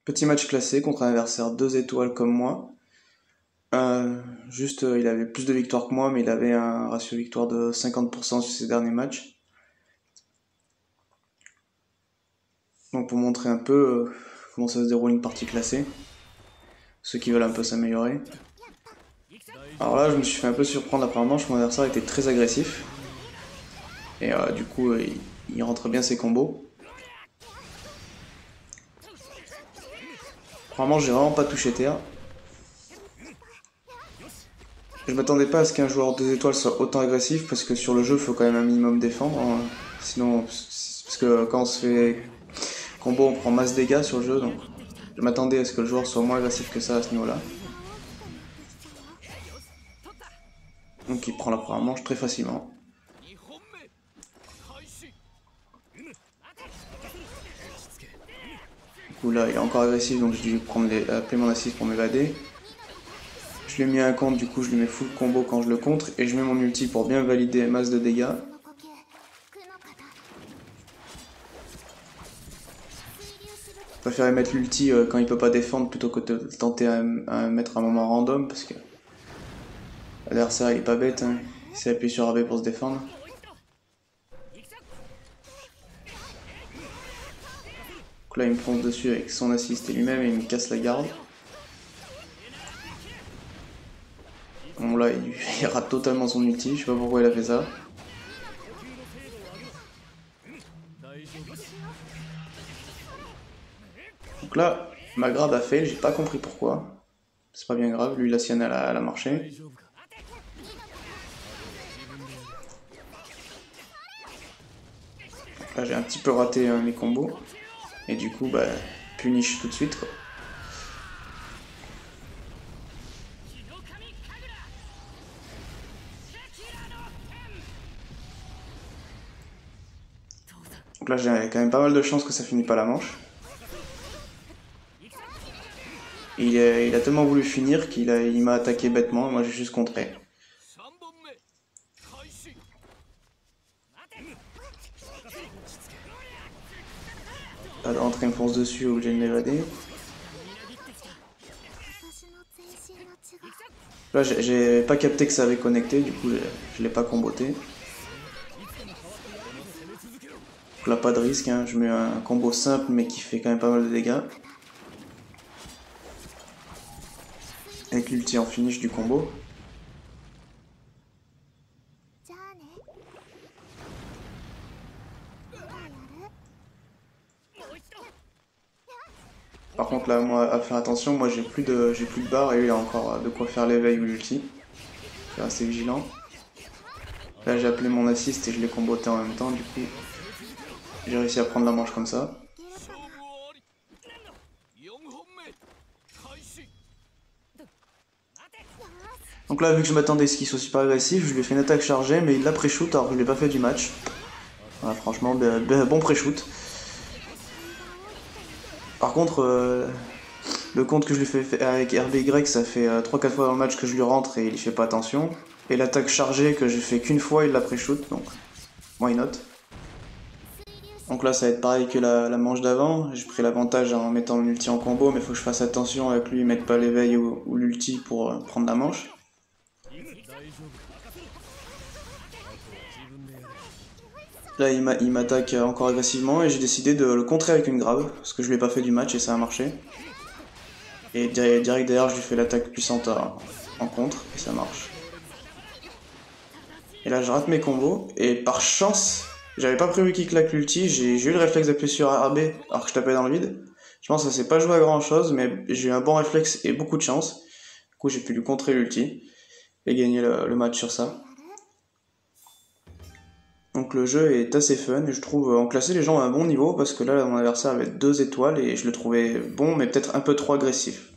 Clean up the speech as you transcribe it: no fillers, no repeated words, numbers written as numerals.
Petit match classé contre un adversaire 2 étoiles comme moi. Il avait plus de victoires que moi, mais il avait un ratio victoire de 50% sur ses derniers matchs. Donc pour montrer un peu comment ça se déroule une partie classée, ceux qui veulent un peu s'améliorer. Alors là, je me suis fait un peu surprendre la première manche, mon adversaire était très agressif. Et du coup, il rentre bien ses combos. Premièrement, j'ai vraiment pas touché terre. Je m'attendais pas à ce qu'un joueur 2 étoiles soit autant agressif, parce que sur le jeu, il faut quand même un minimum défendre. Hein. Sinon, parce que quand on se fait combo, on prend masse dégâts sur le jeu, donc je m'attendais à ce que le joueur soit moins agressif que ça à ce niveau-là. Donc il prend la première manche très facilement. Du coup là, il est encore agressif, donc j'ai dû appeler mon assist pour m'évader. Je lui ai mis un contre, du coup je lui mets full combo quand je le contre, et je mets mon ulti pour bien valider masse de dégâts. Je préférais mettre l'ulti quand il peut pas défendre plutôt que de tenter à mettre un moment random, parce que l'adversaire il est pas bête, hein. Il s'est appuyé sur AB pour se défendre. Donc là il me fonce dessus avec son assist et lui-même et il me casse la garde. Bon là il rate totalement son ulti, je sais pas pourquoi il a fait ça. Donc là, ma grab a fail, j'ai pas compris pourquoi. C'est pas bien grave, lui la sienne elle a marché. Donc là j'ai un petit peu raté mes combos. Et du coup bah punish tout de suite quoi. Donc là j'ai quand même pas mal de chances que ça finisse pas la manche. Il a tellement voulu finir qu'il m'a attaqué bêtement, moi j'ai juste contré. Là de rentrer, il me fonce dessus, obligé de m'évader. Là j'ai pas capté que ça avait connecté, du coup je l'ai pas comboté. Donc là pas de risque, hein. Je mets un combo simple mais qui fait quand même pas mal de dégâts. Avec l'ulti en finish du combo. Par contre là moi à faire attention, moi j'ai plus de barre et lui il a encore de quoi faire l'éveil ou l'ulti. Je suis assez vigilant. Là j'ai appelé mon assist et je l'ai comboté en même temps, du coup j'ai réussi à prendre la manche comme ça. Donc là vu que je m'attendais à ce qu'il soit super agressif, je lui ai fait une attaque chargée mais il l'a pré-shoot alors que je l'ai pas fait du match. Voilà, franchement bon pré-shoot. Par contre le compte que je lui fais avec RBY, ça fait 3-4 fois dans le match que je lui rentre et il y fait pas attention. Et l'attaque chargée que j'ai fait qu'une fois, il l'a pré-shoot, donc why not. Donc là ça va être pareil que la manche d'avant, j'ai pris l'avantage en mettant l'ulti en combo, mais il faut que je fasse attention avec lui, mettre pas l'éveil ou l'ulti pour prendre la manche. Là il m'attaque encore agressivement et j'ai décidé de le contrer avec une grave, parce que je l'ai pas fait du match et ça a marché. Et direct derrière je lui fais l'attaque puissante en contre et ça marche. Et là je rate mes combos et par chance, j'avais pas prévu qu'il claque l'ulti, j'ai eu le réflexe d'appuyer sur RB alors que je tapais dans le vide. Je pense que ça s'est pas joué à grand chose mais j'ai eu un bon réflexe et beaucoup de chance. Du coup j'ai pu lui contrer l'ulti et gagner le match sur ça. Donc le jeu est assez fun et je trouve en classé les gens à un bon niveau parce que là mon adversaire avait 2 étoiles et je le trouvais bon mais peut-être un peu trop agressif.